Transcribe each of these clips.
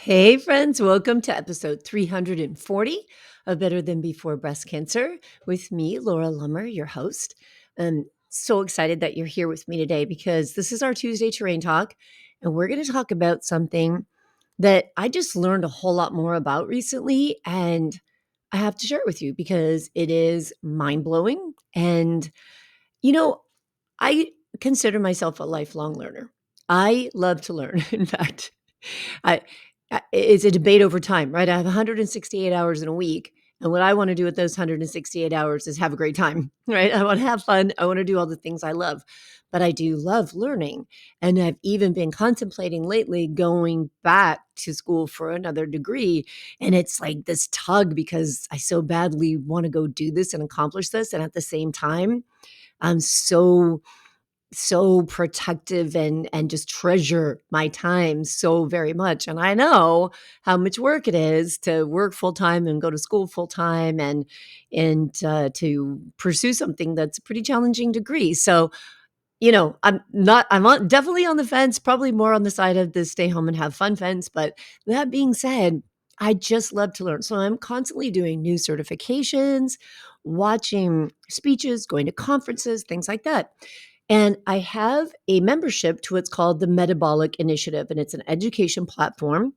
Hey, friends, welcome to episode 340 of Better Than Before Breast Cancer with me, Laura Lummer, your host. I'm so excited that you're here with me today because this is our Tuesday Terrain Talk, and we're going to talk about something that I just learned a whole lot more about recently, and I have to share it with you because it is mind blowing. And, you know, I consider myself a lifelong learner. I love to learn. In fact, I it's a debate over time, right? I have 168 hours in a week, and what I wanna do with those 168 hours is have a great time, right? I wanna have fun, I wanna do all the things I love, but I do love learning, and I've even been contemplating lately going back to school for another degree, and it's like this tug because I so badly wanna go do this and accomplish this, and at the same time, I'm so protective and just treasure my time so very much. And I know how much work it is to work full time and go to school full time and to pursue something that's a pretty challenging degree. So, definitely on the fence, probably more on the side of the stay home and have fun fence. But that being said, I just love to learn. So I'm constantly doing new certifications, watching speeches, going to conferences, things like that. And I have a membership to what's called the Metabolic Initiative, and it's an education platform.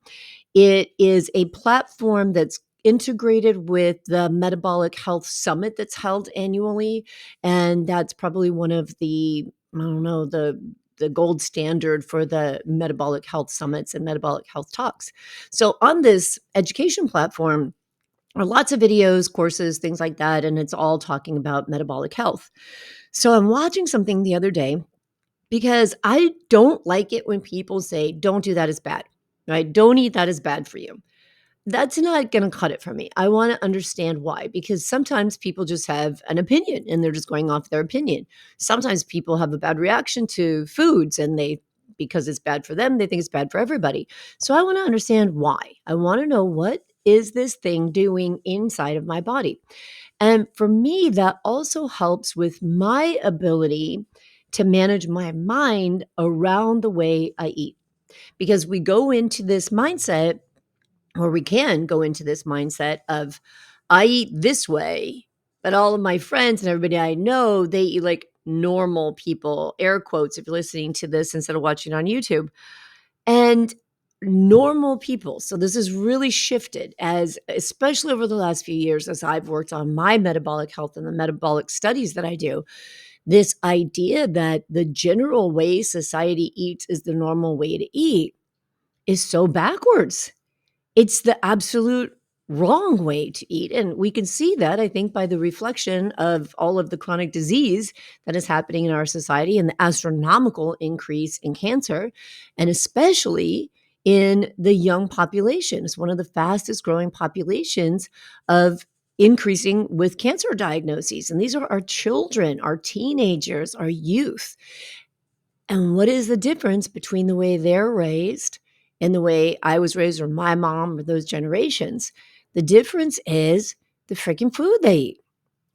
It is a platform that's integrated with the Metabolic Health Summit that's held annually, and that's probably one of the, I don't know, the gold standard for the metabolic health summits and metabolic health talks. So on this education platform are lots of videos, courses, things like that, and it's all talking about metabolic health. So I'm watching something the other day because I don't like it when people say, "Don't do that, it's bad," right? "Don't eat that, is bad for you." That's not gonna cut it for me. I wanna understand why, because sometimes people just have an opinion and they're just going off their opinion. Sometimes people have a bad reaction to foods and because it's bad for them, they think it's bad for everybody. So I wanna understand why. I wanna know, what is this thing doing inside of my body? And for me, that also helps with my ability to manage my mind around the way I eat. Because we go into this mindset, or we can go into this mindset of, I eat this way, but all of my friends and everybody I know, they eat like normal people, air quotes, if you're listening to this instead of watching on YouTube. And normal people. So this has really shifted, as especially over the last few years as I've worked on my metabolic health and the metabolic studies that I do. This idea that the general way society eats is the normal way to eat is so backwards. It's the absolute wrong way to eat. And we can see that, I think, by the reflection of all of the chronic disease that is happening in our society and the astronomical increase in cancer, and especially in the young population. It's one of the fastest growing populations of increasing with cancer diagnoses. And these are our children, our teenagers, our youth. And what is the difference between the way they're raised and the way I was raised, or my mom, or those generations? The difference is the freaking food they eat,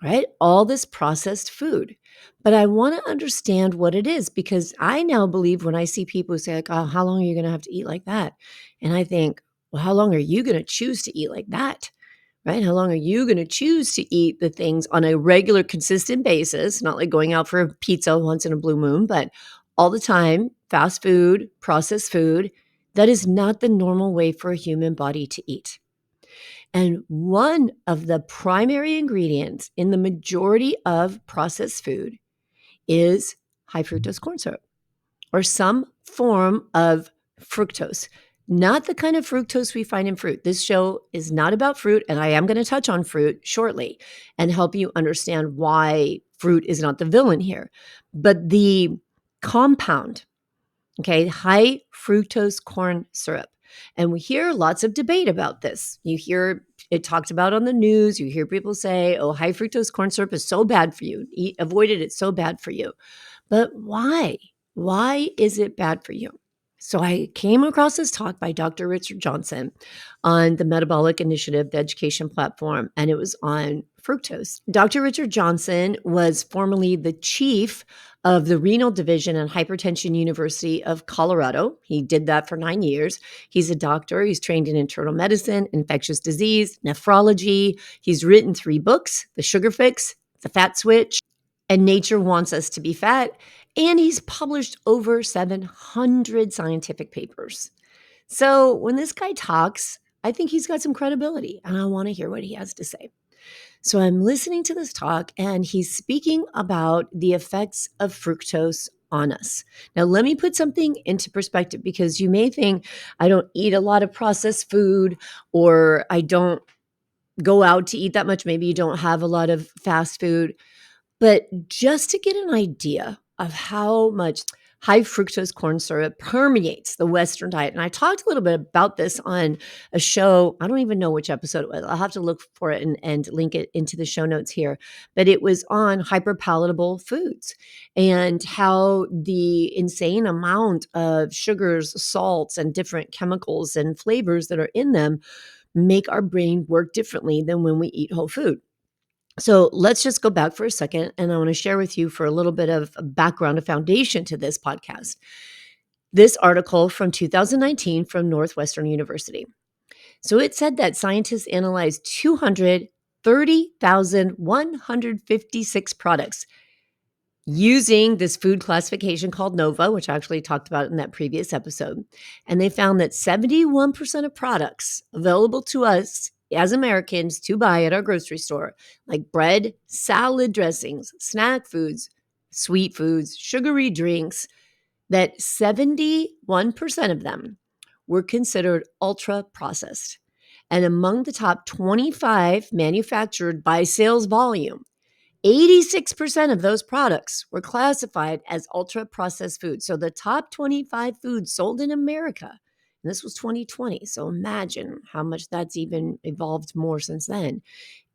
right? All this processed food. But I want to understand what it is, because I now believe when I see people who say, like, "Oh, how long are you going to have to eat like that?" And I think, well, how long are you going to choose to eat like that? Right? How long are you going to choose to eat the things on a regular, consistent basis? Not like going out for a pizza once in a blue moon, but all the time, fast food, processed food. That is not the normal way for a human body to eat. And one of the primary ingredients in the majority of processed food is high fructose corn syrup, or some form of fructose. Not the kind of fructose we find in fruit. This show is not about fruit, and I am going to touch on fruit shortly and help you understand why fruit is not the villain here. But the compound, okay, high fructose corn syrup. And we hear lots of debate about this. You hear it talked about on the news. You hear people say, "Oh, high fructose corn syrup is so bad for you. Avoid it. It's so bad for you." But why? Why is it bad for you? So I came across this talk by Dr. Richard Johnson on the Metabolic Initiative, the education platform, and it was on fructose. Dr. Richard Johnson was formerly the chief of the renal division at Hypertension University of Colorado. He did that for 9 years. He's a doctor. He's trained in internal medicine, infectious disease, nephrology. He's written 3 books, The Sugar Fix, The Fat Switch, and Nature Wants Us to Be Fat. And he's published over 700 scientific papers. So when this guy talks, I think he's got some credibility, and I want to hear what he has to say. So I'm listening to this talk, and he's speaking about the effects of fructose on us. Now, let me put something into perspective, because you may think I don't eat a lot of processed food, or I don't go out to eat that much. Maybe you don't have a lot of fast food. But just to get an idea of how much high fructose corn syrup permeates the Western diet, and I talked a little bit about this on a show. I don't even know which episode it was. I'll have to look for it and link it into the show notes here. But it was on hyperpalatable foods and how the insane amount of sugars, salts, and different chemicals and flavors that are in them make our brain work differently than when we eat whole food. So let's just go back for a second, and I want to share with you for a little bit of a background, a foundation to this podcast. This article from 2019 from Northwestern University. So it said that scientists analyzed 230,156 products using this food classification called NOVA, which I actually talked about in that previous episode. And they found that 71% of products available to us as Americans to buy at our grocery store, like bread, salad dressings, snack foods, sweet foods, sugary drinks, that 71% of them were considered ultra processed. And among the top 25 manufactured by sales volume, 86% of those products were classified as ultra processed foods. So the top 25 foods sold in America, and this was 2020. So imagine how much that's even evolved more since then.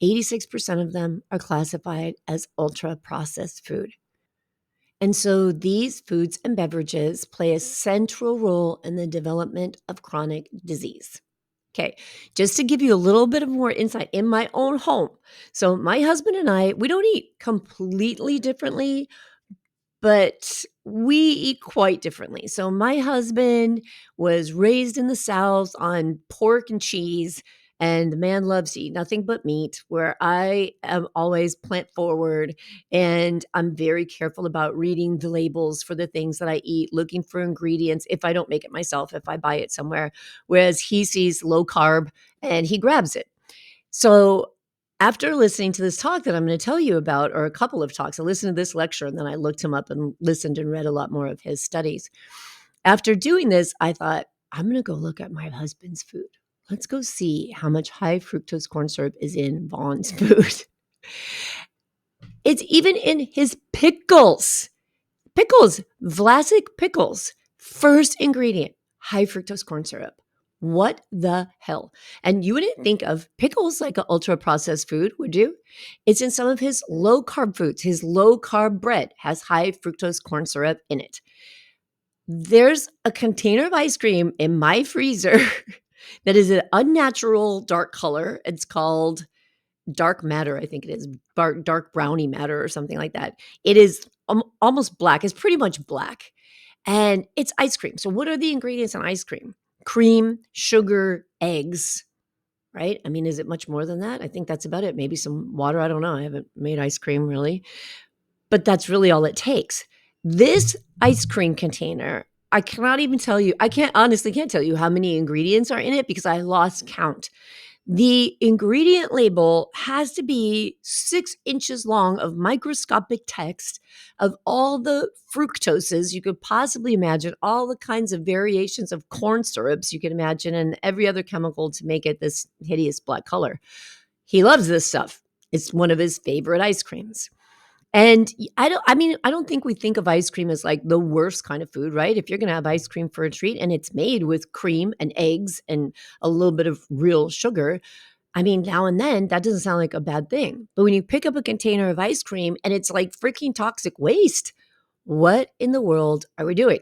86% of them are classified as ultra processed food. And so these foods and beverages play a central role in the development of chronic disease. Okay, just to give you a little bit of more insight in my own home. So my husband and I, we don't eat completely differently, but we eat quite differently. So my husband was raised in the South on pork and cheese, and the man loves to eat nothing but meat, where I am always plant forward, and I'm very careful about reading the labels for the things that I eat, looking for ingredients if I don't make it myself, if I buy it somewhere, whereas he sees low carb and he grabs it. So after listening to this talk that I'm going to tell you about, or a couple of talks, I listened to this lecture and then I looked him up and listened and read a lot more of his studies. After doing this, I thought, I'm going to go look at my husband's food. Let's go see how much high fructose corn syrup is in Vaughn's food. It's even in his pickles. Pickles, Vlasic pickles. First ingredient, high fructose corn syrup. What the hell? And you wouldn't think of pickles like an ultra processed food, would you? It's in some of his low carb foods. His low carb bread has high fructose corn syrup in it. There's a container of ice cream in my freezer that is an unnatural dark color. It's called dark matter, I think it is, dark brownie matter or something like that. It is almost black. It's pretty much black. And it's ice cream. So what are the ingredients in ice cream? Cream, sugar, eggs, right? I mean, is it much more than that? I think that's about it. Maybe some water. I don't know. I haven't made ice cream really. But that's really all it takes. This ice cream container, I cannot even tell you, I honestly can't tell you how many ingredients are in it because I lost count. The ingredient label has to be 6 inches long of microscopic text of all the fructoses you could possibly imagine, all the kinds of variations of corn syrups you can imagine, and every other chemical to make it this hideous black color. He loves this stuff. It's one of his favorite ice creams. And I don't think we think of ice cream as like the worst kind of food, right? If you're going to have ice cream for a treat and it's made with cream and eggs and a little bit of real sugar, I mean, now and then that doesn't sound like a bad thing. But when you pick up a container of ice cream and it's like freaking toxic waste, what in the world are we doing?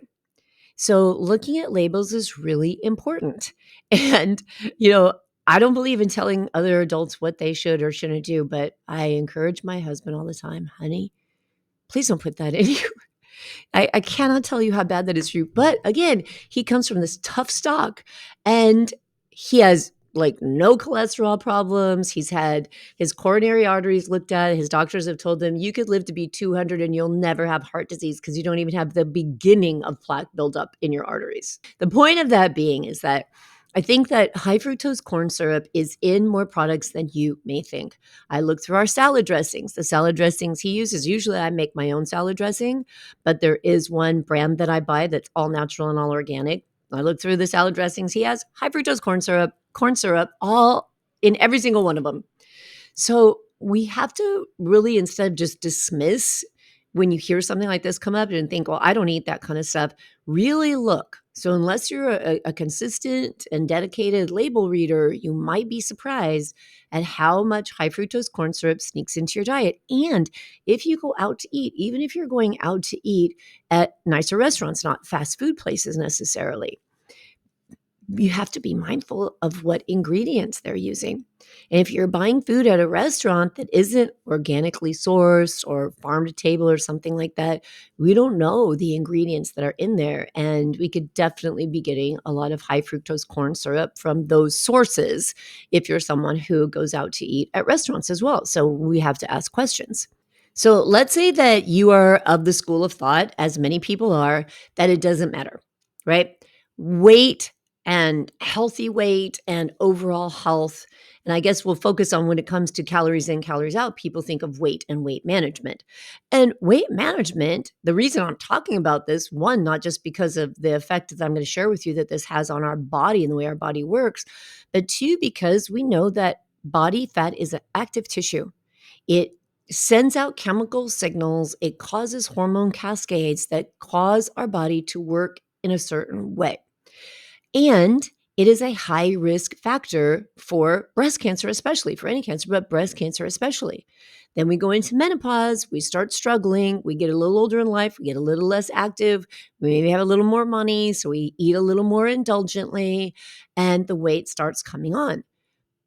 So looking at labels is really important. And, you know, I don't believe in telling other adults what they should or shouldn't do, but I encourage my husband all the time, honey, please don't put that in you. I cannot tell you how bad that is for you. But again, he comes from this tough stock and he has like no cholesterol problems. He's had his coronary arteries looked at. His doctors have told him you could live to be 200 and you'll never have heart disease because you don't even have the beginning of plaque buildup in your arteries. The point of that being is that I think that high fructose corn syrup is in more products than you may think. I look through our salad dressings. The salad dressings he uses, usually I make my own salad dressing, but there is one brand that I buy that's all natural and all organic. I look through the salad dressings. He has high fructose corn syrup, all in every single one of them. So we have to really, instead of just dismiss when you hear something like this come up and think, well, I don't eat that kind of stuff, really look. So unless you're a consistent and dedicated label reader, you might be surprised at how much high fructose corn syrup sneaks into your diet. And if you go out to eat, even if you're going out to eat at nicer restaurants, not fast food places necessarily, you have to be mindful of what ingredients they're using. And if you're buying food at a restaurant that isn't organically sourced or farm to table or something like that, we don't know the ingredients that are in there. And we could definitely be getting a lot of high fructose corn syrup from those sources if you're someone who goes out to eat at restaurants as well. So we have to ask questions. So let's say that you are of the school of thought, as many people are, that it doesn't matter, right? Weight and healthy weight and overall health. And I guess we'll focus on when it comes to calories in, calories out, people think of weight and weight management. And weight management, the reason I'm talking about this, one, not just because of the effect that I'm going to share with you that this has on our body and the way our body works, but two, because we know that body fat is an active tissue. It sends out chemical signals, it causes hormone cascades that cause our body to work in a certain way. And it is a high risk factor for breast cancer, especially for any cancer, but breast cancer especially. Then we go into menopause, we start struggling, we get a little older in life, we get a little less active, we maybe have a little more money, so we eat a little more indulgently, and the weight starts coming on.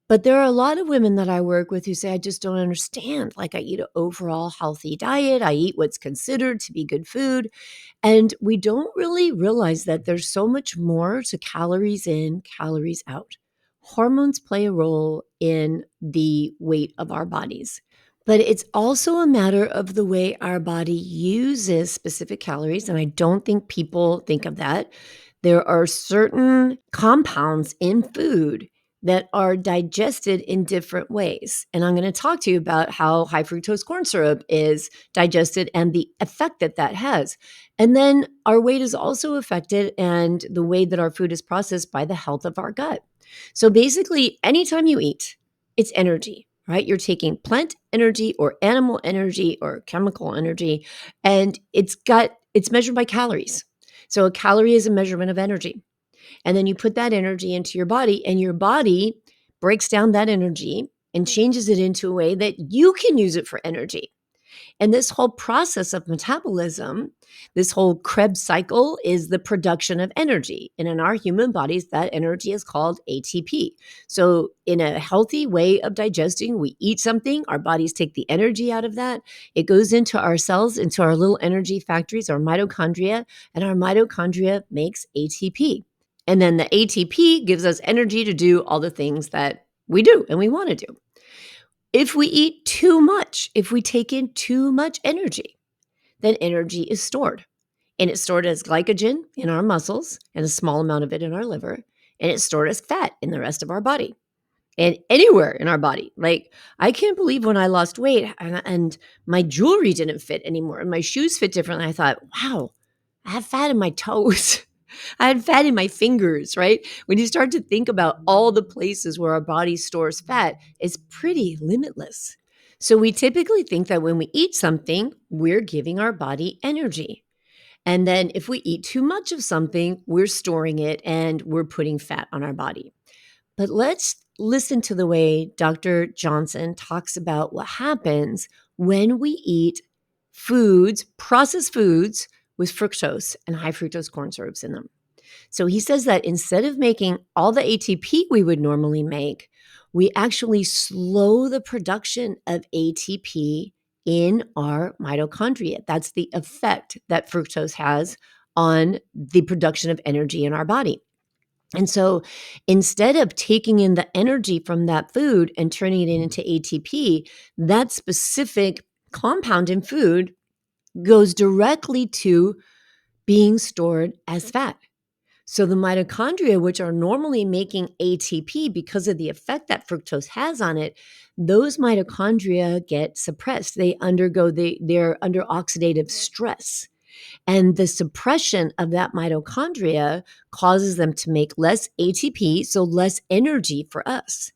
But there are a lot of women that I work with who say, I just don't understand. Like, I eat an overall healthy diet, I eat what's considered to be good food. And we don't really realize that there's so much more to calories in, calories out. Hormones play a role in the weight of our bodies, but it's also a matter of the way our body uses specific calories. And I don't think people think of that. There are certain compounds in food that are digested in different ways. And I'm going to talk to you about how high fructose corn syrup is digested and the effect that that has. And then our weight is also affected and the way that our food is processed by the health of our gut. So basically, anytime you eat, it's energy, right? You're taking plant energy or animal energy or chemical energy, and it's measured by calories. So a calorie is a measurement of energy. And then you put that energy into your body, and your body breaks down that energy and changes it into a way that you can use it for energy. And this whole process of metabolism, this whole Krebs cycle is the production of energy. And in our human bodies, that energy is called ATP. So in a healthy way of digesting, we eat something, our bodies take the energy out of that. It goes into our cells, into our little energy factories, our mitochondria, and our mitochondria makes ATP. And then the ATP gives us energy to do all the things that we do and we want to do. If we eat too much, if we take in too much energy, then energy is stored. And it's stored as glycogen in our muscles and a small amount of it in our liver. And it's stored as fat in the rest of our body and anywhere in our body. Like, I can't believe when I lost weight and my jewelry didn't fit anymore and my shoes fit differently. I thought, wow, I have fat in my toes. I had fat in my fingers, right? When you start to think about all the places where our body stores fat, it's pretty limitless. So we typically think that when we eat something, we're giving our body energy. And then if we eat too much of something, we're storing it and we're putting fat on our body. But let's listen to the way Dr. Johnson talks about what happens when we eat foods, processed foods, with fructose and high fructose corn syrups in them. So he says that instead of making all the ATP we would normally make, we actually slow the production of ATP in our mitochondria. That's the effect that fructose has on the production of energy in our body. And so instead of taking in the energy from that food and turning it into ATP, that specific compound in food goes directly to being stored as fat. So the mitochondria, which are normally making ATP because of the effect that fructose has on it, those mitochondria get suppressed. They're under oxidative stress. And the suppression of that mitochondria causes them to make less ATP, so less energy for us.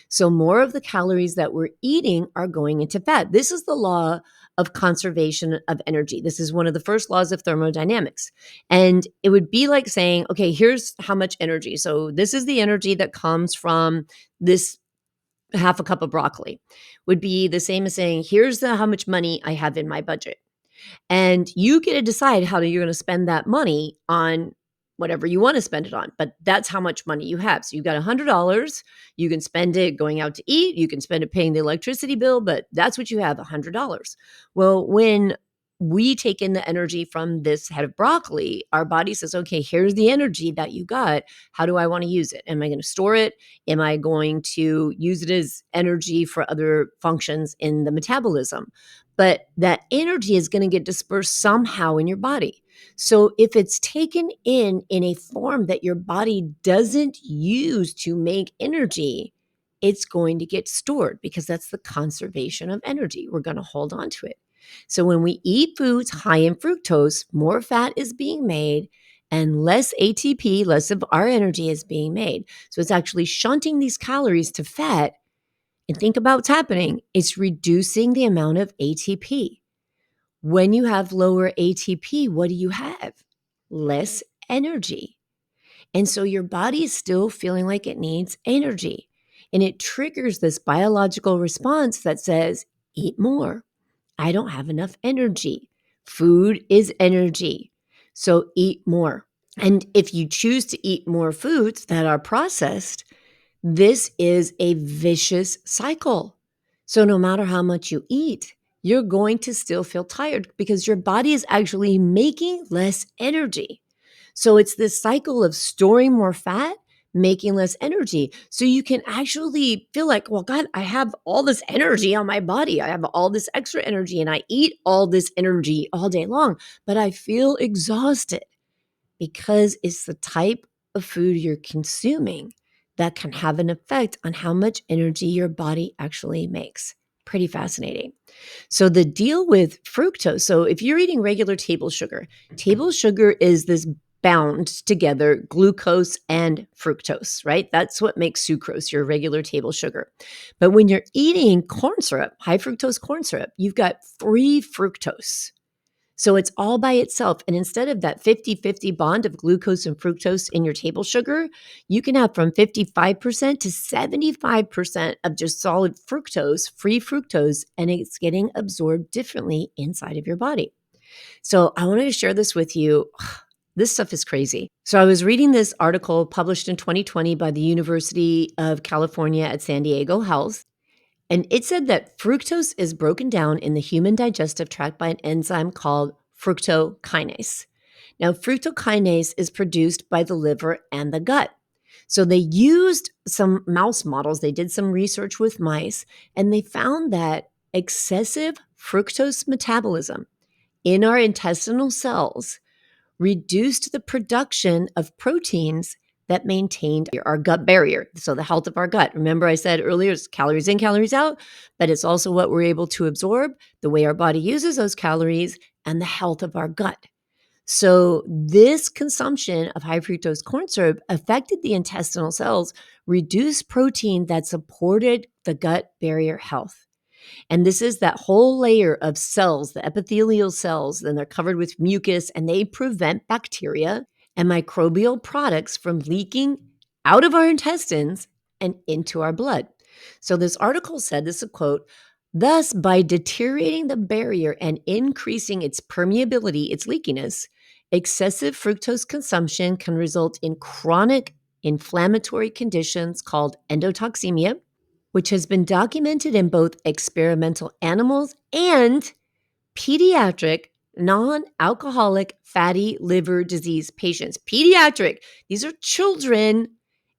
So more of the calories that we're eating are going into fat. This is the law of conservation of energy. This is one of the first laws of thermodynamics. And it would be like saying, okay, here's how much energy. So this is the energy that comes from this half a cup of broccoli. Would be the same as saying, here's how much money I have in my budget. And you get to decide how you're going to spend that money on whatever you want to spend it on. But that's how much money you have. So you've got $100. You can spend it going out to eat. You can spend it paying the electricity bill, but that's what you have, $100. Well, when we take in the energy from this head of broccoli, our body says, okay, here's the energy that you got. How do I want to use it? Am I going to store it? Am I going to use it as energy for other functions in the metabolism? But that energy is going to get dispersed somehow in your body. So if it's taken in a form that your body doesn't use to make energy, it's going to get stored because that's the conservation of energy. We're going to hold on to it. So when we eat foods high in fructose, more fat is being made and less ATP, less of our energy is being made. So it's actually shunting these calories to fat. And think about what's happening. It's reducing the amount of ATP. When you have lower ATP, what do you have? Less energy. And so your body is still feeling like it needs energy. And it triggers this biological response that says, eat more. I don't have enough energy. Food is energy. So eat more. And if you choose to eat more foods that are processed, this is a vicious cycle. So no matter how much you eat, you're going to still feel tired because your body is actually making less energy. So it's this cycle of storing more fat, making less energy. So you can actually feel like, well, God, I have all this energy on my body. I have all this extra energy and I eat all this energy all day long, but I feel exhausted because it's the type of food you're consuming that can have an effect on how much energy your body actually makes. Pretty fascinating. So the deal with fructose, so if you're eating regular table sugar is this bound together glucose and fructose, right? That's what makes sucrose, your regular table sugar. But when you're eating corn syrup, high fructose corn syrup, you've got free fructose. So it's all by itself. And instead of that 50-50 bond of glucose and fructose in your table sugar, you can have from 55% to 75% of just solid fructose, free fructose, and it's getting absorbed differently inside of your body. So I wanted to share this with you. This stuff is crazy. So I was reading this article published in 2020 by the University of California at San Diego Health. And it said that fructose is broken down in the human digestive tract by an enzyme called fructokinase. Now, fructokinase is produced by the liver and the gut. So they used some mouse models, they did some research with mice, and they found that excessive fructose metabolism in our intestinal cells reduced the production of proteins that maintained our gut barrier. So the health of our gut. Remember I said earlier, it's calories in, calories out, but it's also what we're able to absorb, the way our body uses those calories, and the health of our gut. So this consumption of high fructose corn syrup affected the intestinal cells, reduced protein that supported the gut barrier health. And this is that whole layer of cells, the epithelial cells, then they're covered with mucus and they prevent bacteria and microbial products from leaking out of our intestines and into our blood. So this article said, this is a quote, thus by deteriorating the barrier and increasing its permeability, its leakiness, Excessive fructose consumption can result in chronic inflammatory conditions called endotoxemia, which has been documented in both experimental animals and pediatric non-alcoholic fatty liver disease patients. Pediatric, these are children,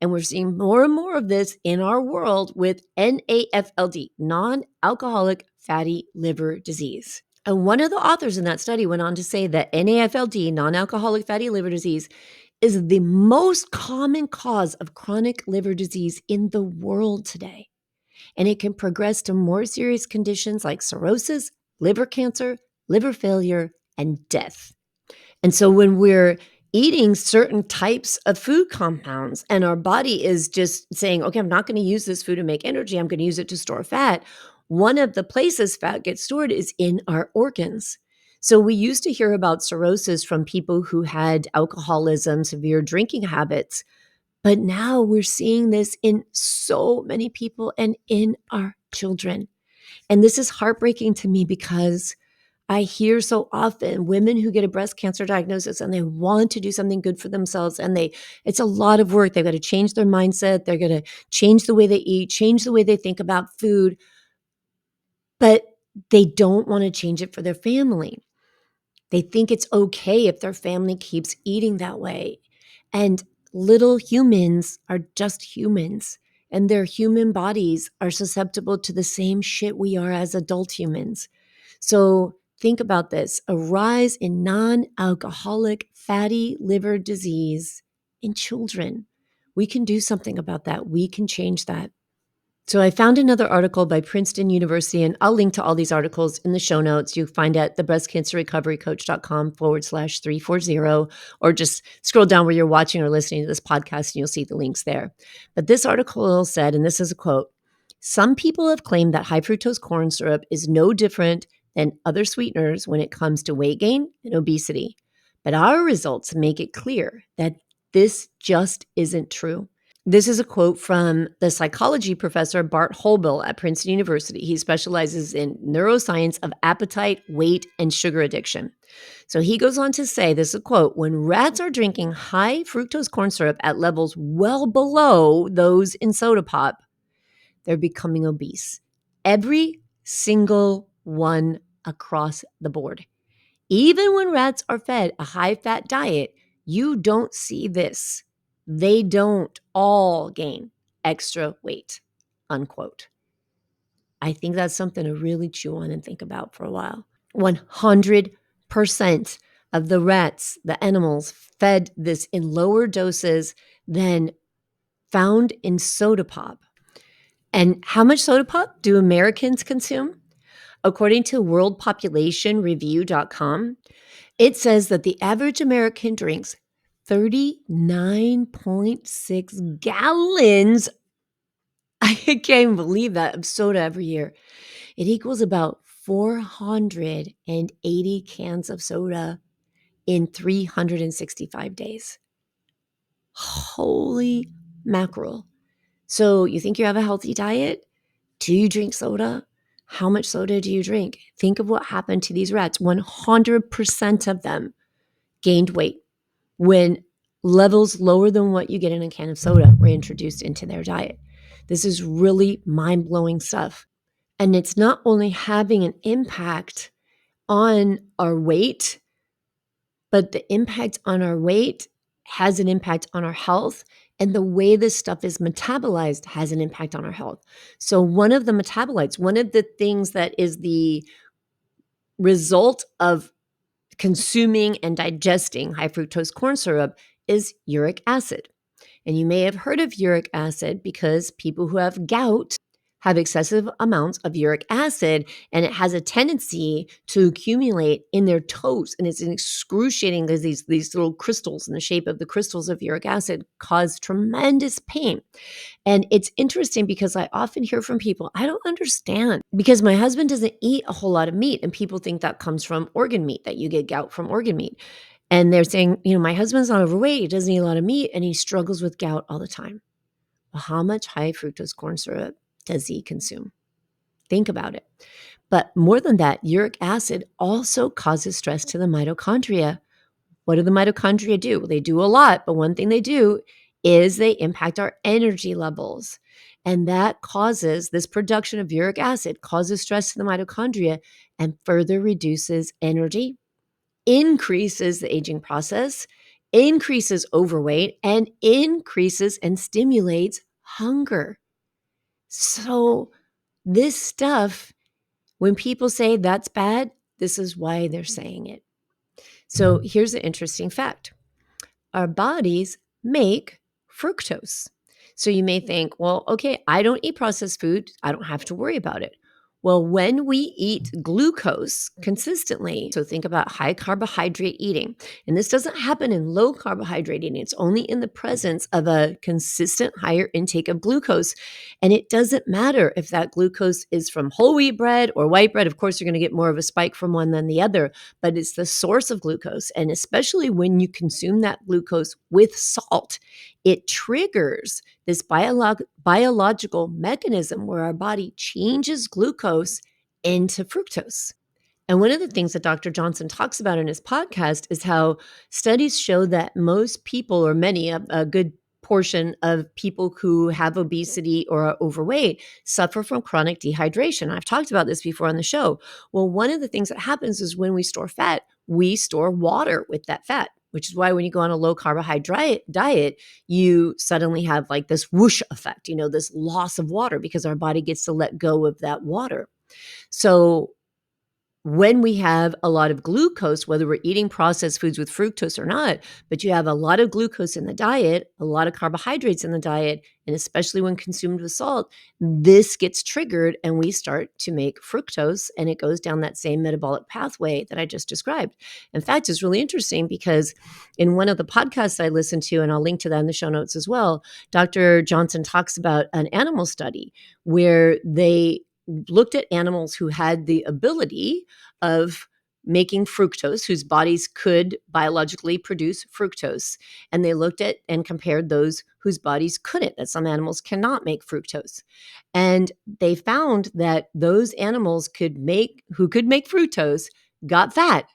and we're seeing more and more of this in our world with NAFLD, non-alcoholic fatty liver disease. And one of the authors in that study went on to say that NAFLD, non-alcoholic fatty liver disease, is the most common cause of chronic liver disease in the world today. And it can progress to more serious conditions like cirrhosis, liver cancer, liver failure, and death. And so when we're eating certain types of food compounds and our body is just saying, okay, I'm not going to use this food to make energy, I'm going to use it to store fat. One of the places fat gets stored is in our organs. So we used to hear about cirrhosis from people who had alcoholism, severe drinking habits. But now we're seeing this in so many people and in our children. And this is heartbreaking to me because I hear so often women who get a breast cancer diagnosis and they want to do something good for themselves and it's a lot of work. They've got to change their mindset. They're going to change the way they eat, change the way they think about food, but they don't want to change it for their family. They think it's okay if their family keeps eating that way. And little humans are just humans, and their human bodies are susceptible to the same shit we are as adult humans. So think about this: a rise in non-alcoholic fatty liver disease in children. We can do something about that. We can change that. So I found another article by Princeton University, and I'll link to all these articles in the show notes. You find at thebreastcancerrecoverycoach.com/340, or just scroll down where you're watching or listening to this podcast and you'll see the links there. But this article said, and this is a quote, "Some people have claimed that high fructose corn syrup is no different than other sweeteners when it comes to weight gain and obesity. But our results make it clear that this just isn't true." This is a quote from the psychology professor Bart Holbel at Princeton University. He specializes in neuroscience of appetite, weight, and sugar addiction. So he goes on to say, this is a quote, "When rats are drinking high fructose corn syrup at levels well below those in soda pop, they're becoming obese. Every single one across the board. Even when rats are fed a high-fat diet, you don't see this. They don't all gain extra weight," unquote. I think that's something to really chew on and think about for a while. 100% of the rats, the animals, fed this in lower doses than found in soda pop. And how much soda pop do Americans consume? According to worldpopulationreview.com, it says that the average American drinks 39.6 gallons. I can't even believe that, of soda every year. It equals about 480 cans of soda in 365 days. Holy mackerel. So you think you have a healthy diet? Do you drink soda? How much soda do you drink? Think of what happened to these rats. 100% of them gained weight when levels lower than what you get in a can of soda were introduced into their diet. This is really mind-blowing stuff. And it's not only having an impact on our weight, but the impact on our weight has an impact on our health. And the way this stuff is metabolized has an impact on our health. So one of the metabolites, one of the things that is the result of consuming and digesting high fructose corn syrup is uric acid. And you may have heard of uric acid because people who have gout have excessive amounts of uric acid, and it has a tendency to accumulate in their toes. And it's excruciating because these little crystals in the shape of the crystals of uric acid cause tremendous pain. And it's interesting because I often hear from people, I don't understand, because my husband doesn't eat a whole lot of meat, and people think that comes from organ meat, that you get gout from organ meat. And they're saying, my husband's not overweight, he doesn't eat a lot of meat, and he struggles with gout all the time. Well, how much high fructose corn syrup does he consume? Think about it. But more than that, uric acid also causes stress to the mitochondria. what do the mitochondria do? Well, they do a lot, but one thing they do is they impact our energy levels. And that causes this production of uric acid, causes stress to the mitochondria and further reduces energy, increases the aging process, increases overweight, and increases and stimulates hunger. So, this stuff, when people say that's bad, this is why they're saying it. So, here's an interesting fact: our bodies make fructose. So you may think, well, okay, I don't eat processed food. I don't have to worry about it. Well, when we eat glucose consistently, so think about high carbohydrate eating, and this doesn't happen in low carbohydrate eating. It's only in the presence of a consistent higher intake of glucose. And it doesn't matter if that glucose is from whole wheat bread or white bread. Of course, you're going to get more of a spike from one than the other, but it's the source of glucose. And especially when you consume that glucose with salt, it triggers this biological mechanism where our body changes glucose into fructose. And one of the things that Dr. Johnson talks about in his podcast is how studies show that most people, or many, a good portion of people who have obesity or are overweight, suffer from chronic dehydration. I've talked about this before on the show. Well, one of the things that happens is when we store fat, we store water with that fat, which is why when you go on a low carbohydrate diet, you suddenly have like this whoosh effect, this loss of water because our body gets to let go of that water. So when we have a lot of glucose, whether we're eating processed foods with fructose or not, but you have a lot of glucose in the diet, a lot of carbohydrates in the diet, and especially when consumed with salt, this gets triggered and we start to make fructose, and it goes down that same metabolic pathway that I just described. In fact, it's really interesting because in one of the podcasts I listened to, and I'll link to that in the show notes as well, Dr. Johnson talks about an animal study where they looked at animals who had the ability of making fructose, whose bodies could biologically produce fructose. And they looked at and compared those whose bodies couldn't, that some animals cannot make fructose. And they found that those animals who could make fructose got fat.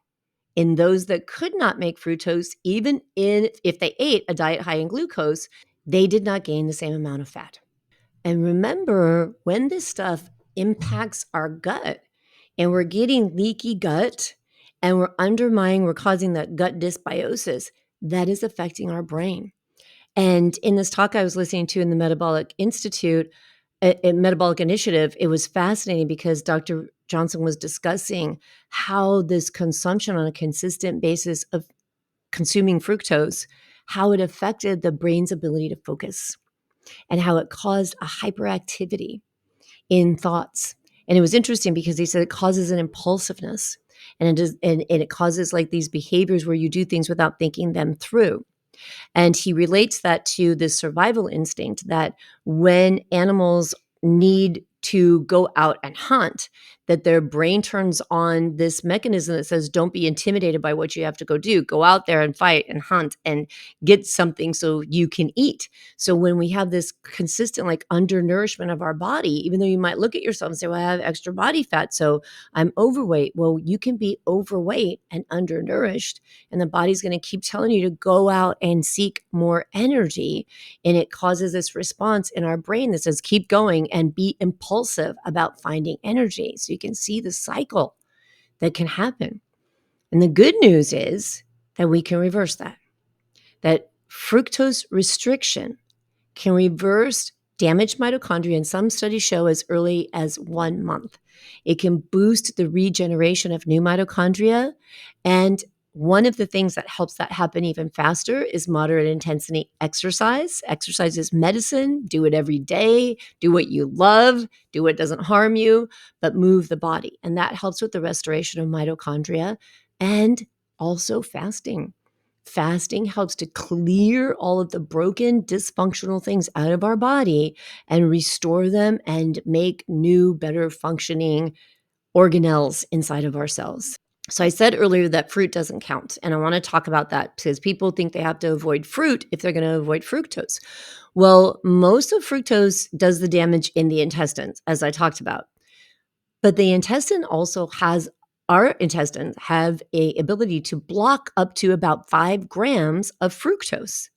In those that could not make fructose, if they ate a diet high in glucose, they did not gain the same amount of fat. And remember, when this stuff impacts our gut and we're getting leaky gut and we're causing that gut dysbiosis, that is affecting our brain. And in this talk I was listening to in the Metabolic Institute, Metabolic Initiative, it was fascinating because Dr. Johnson was discussing how this consumption on a consistent basis of consuming fructose, how it affected the brain's ability to focus and how it caused a hyperactivity in thoughts. And it was interesting because he said it causes an impulsiveness, and it causes like these behaviors where you do things without thinking them through. And he relates that to this survival instinct that when animals need to go out and hunt, that their brain turns on this mechanism that says, don't be intimidated by what you have to go do. Go out there and fight and hunt and get something so you can eat. So when we have this consistent like undernourishment of our body, even though you might look at yourself and say, well, I have extra body fat, so I'm overweight. Well, you can be overweight and undernourished, and the body's going to keep telling you to go out and seek more energy. And it causes this response in our brain that says, keep going and be impulsive about finding energy. So you can see the cycle that can happen. And the good news is that we can reverse that fructose restriction can reverse damaged mitochondria, and some studies show as early as 1 month. It can boost the regeneration of new mitochondria. And one of the things that helps that happen even faster is moderate intensity exercise. Exercise is medicine. Do it every day. Do what you love. Do what doesn't harm you, but move the body. And that helps with the restoration of mitochondria, and also fasting. Fasting helps to clear all of the broken, dysfunctional things out of our body and restore them and make new, better functioning organelles inside of our cells. So I said earlier that fruit doesn't count, and I want to talk about that because people think they have to avoid fruit if they're going to avoid fructose. Well, most of fructose does the damage in the intestines, as I talked about. But the intestine also has Our intestines have a ability to block up to about 5 grams of fructose.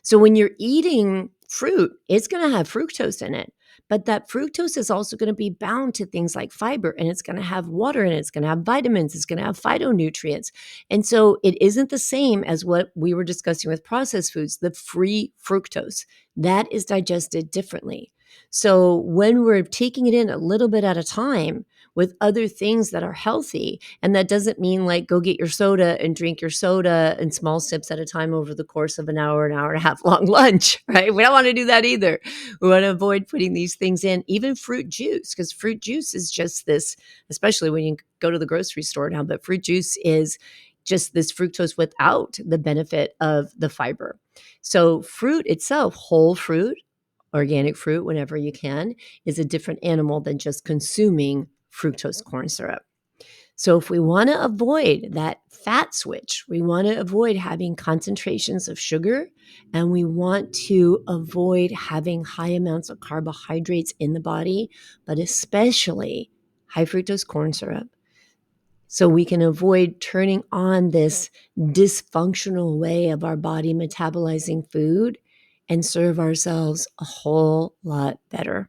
So when you're eating fruit, it's going to have fructose in it. But that fructose is also going to be bound to things like fiber, and it's going to have water in it. It's going to have vitamins. It's going to have phytonutrients. And so it isn't the same as what we were discussing with processed foods, the free fructose. That is digested differently. So when we're taking it in a little bit at a time with other things that are healthy, and that doesn't mean like go get your soda and drink your soda in small sips at a time over the course of an hour and a half long lunch, right? We don't want to do that either. We want to avoid putting these things in, even fruit juice, because fruit juice is just this, especially when you go to the grocery store now, but fruit juice is just this fructose without the benefit of the fiber. So fruit itself, whole fruit, organic fruit, whenever you can, is a different animal than just consuming fructose corn syrup. So if we want to avoid that fat switch, we want to avoid having concentrations of sugar, and we want to avoid having high amounts of carbohydrates in the body, but especially high fructose corn syrup. So we can avoid turning on this dysfunctional way of our body metabolizing food and serve ourselves a whole lot better.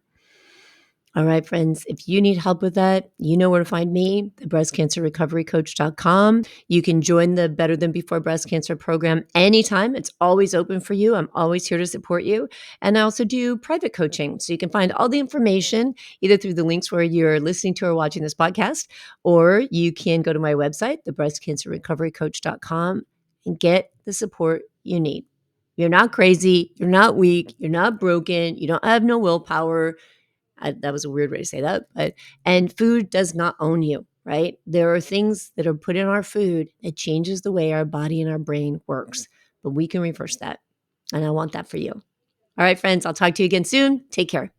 All right, friends, if you need help with that, you know where to find me, the breastcancerrecoverycoach.com. You can join the Better Than Before Breast Cancer program anytime. It's always open for you. I'm always here to support you. And I also do private coaching. So you can find all the information either through the links where you're listening to or watching this podcast, or you can go to my website, the breastcancerrecoverycoach.com, and get the support you need. You're not crazy. You're not weak. You're not broken. You don't have no willpower. That was a weird way to say that, and food does not own you, right? There are things that are put in our food that changes the way our body and our brain works, but we can reverse that. And I want that for you. All right, friends, I'll talk to you again soon. Take care.